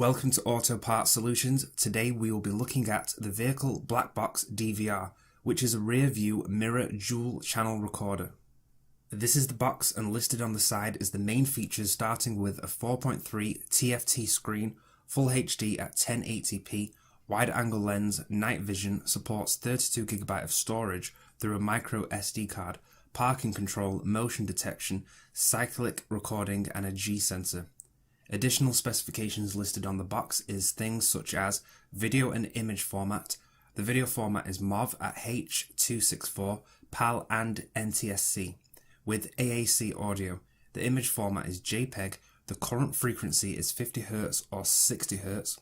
Welcome to Auto Parts Solutions. Today we will be looking at the Vehicle Black Box DVR, which is a rear view mirror dual channel recorder. This is the box, and listed on the side is the main features, starting with a 4.3 TFT screen, Full HD at 1080p, wide angle lens, night vision, supports 32GB of storage through a micro SD card, parking control, motion detection, cyclic recording and a G sensor. Additional specifications listed on the box is things such as video and image format. The video format is MOV at H.264, PAL and NTSC, with AAC audio. The image format is JPEG. The current frequency is 50Hz or 60Hz.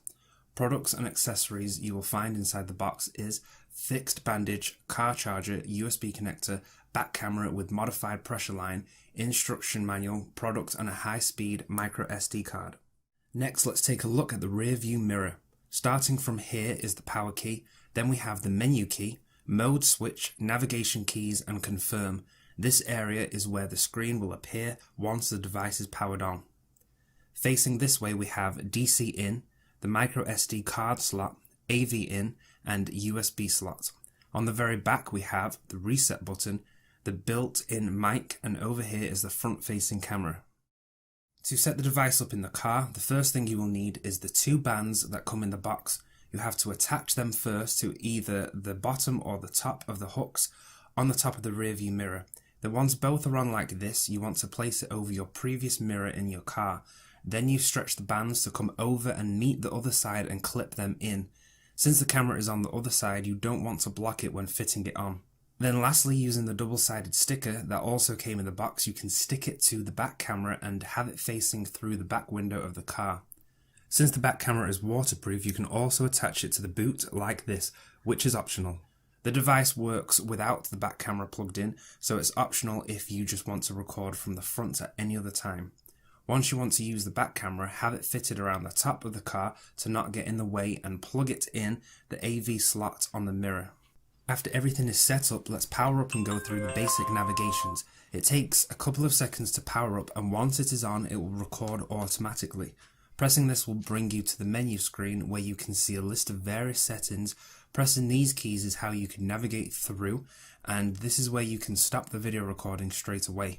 Products and accessories you will find inside the box is fixed bandage, car charger, USB connector, back camera with modified pressure line, instruction manual, product and a high-speed micro SD card. Next, let's take a look at the rear view mirror. Starting from here is the power key, then we have the menu key, mode switch, navigation keys and confirm. This area is where the screen will appear once the device is powered on. Facing this way we have DC in, the micro SD card slot, AV in and USB slot. On the very back we have the reset button, the built-in mic, and over here is the front-facing camera. To set the device up in the car, the first thing you will need is the two bands that come in the box. You have to attach them first to either the bottom or the top of the hooks on the top of the rear view mirror. Then once both are on like this, you want to place it over your previous mirror in your car. Then you stretch the bands to come over and meet the other side and clip them in. Since the camera is on the other side, you don't want to block it when fitting it on. Then lastly, using the double-sided sticker that also came in the box, you can stick it to the back camera and have it facing through the back window of the car. Since the back camera is waterproof, you can also attach it to the boot like this, which is optional. The device works without the back camera plugged in, so it's optional if you just want to record from the front at any other time. Once you want to use the back camera, have it fitted around the top of the car to not get in the way and plug it in the AV slot on the mirror. After everything is set up, let's power up and go through the basic navigations. It takes a couple of seconds to power up, and once it is on, it will record automatically. Pressing this will bring you to the menu screen where you can see a list of various settings. Pressing these keys is how you can navigate through, and this is where you can stop the video recording straight away.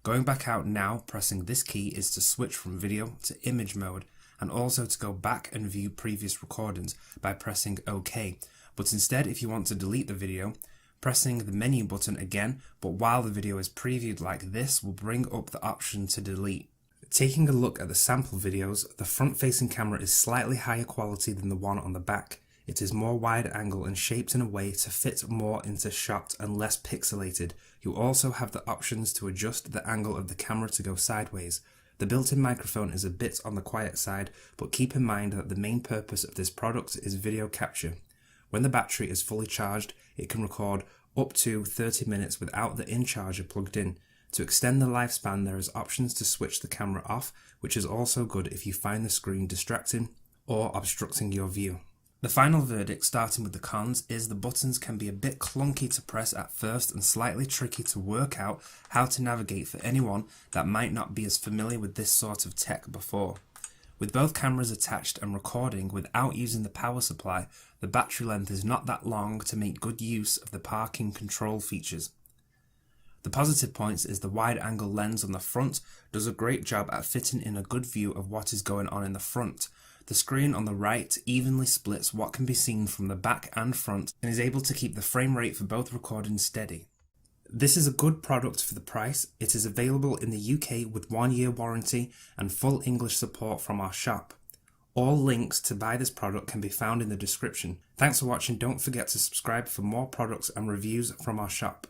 Going back out now, pressing this key is to switch from video to image mode, and also to go back and view previous recordings by pressing OK. But instead, if you want to delete the video, pressing the menu button again, but while the video is previewed like this, will bring up the option to delete. Taking a look at the sample videos, the front-facing camera is slightly higher quality than the one on the back. It is more wide angle and shaped in a way to fit more into shot and less pixelated. You also have the options to adjust the angle of the camera to go sideways. The built-in microphone is a bit on the quiet side, but keep in mind that the main purpose of this product is video capture. When the battery is fully charged, it can record up to 30 minutes without the in-charger plugged in. To extend the lifespan, there is options to switch the camera off, which is also good if you find the screen distracting or obstructing your view. The final verdict, starting with the cons, is the buttons can be a bit clunky to press at first and slightly tricky to work out how to navigate for anyone that might not be as familiar with this sort of tech before. With both cameras attached and recording without using the power supply, the battery length is not that long to make good use of the parking control features. The positive points is the wide angle lens on the front does a great job at fitting in a good view of what is going on in the front. The screen on the right evenly splits what can be seen from the back and front and is able to keep the frame rate for both recordings steady. This is a good product for the price. It is available in the UK with 1-year warranty and full English support from our shop. All links to buy this product can be found in the description. Thanks for watching. Don't forget to subscribe for more products and reviews from our shop.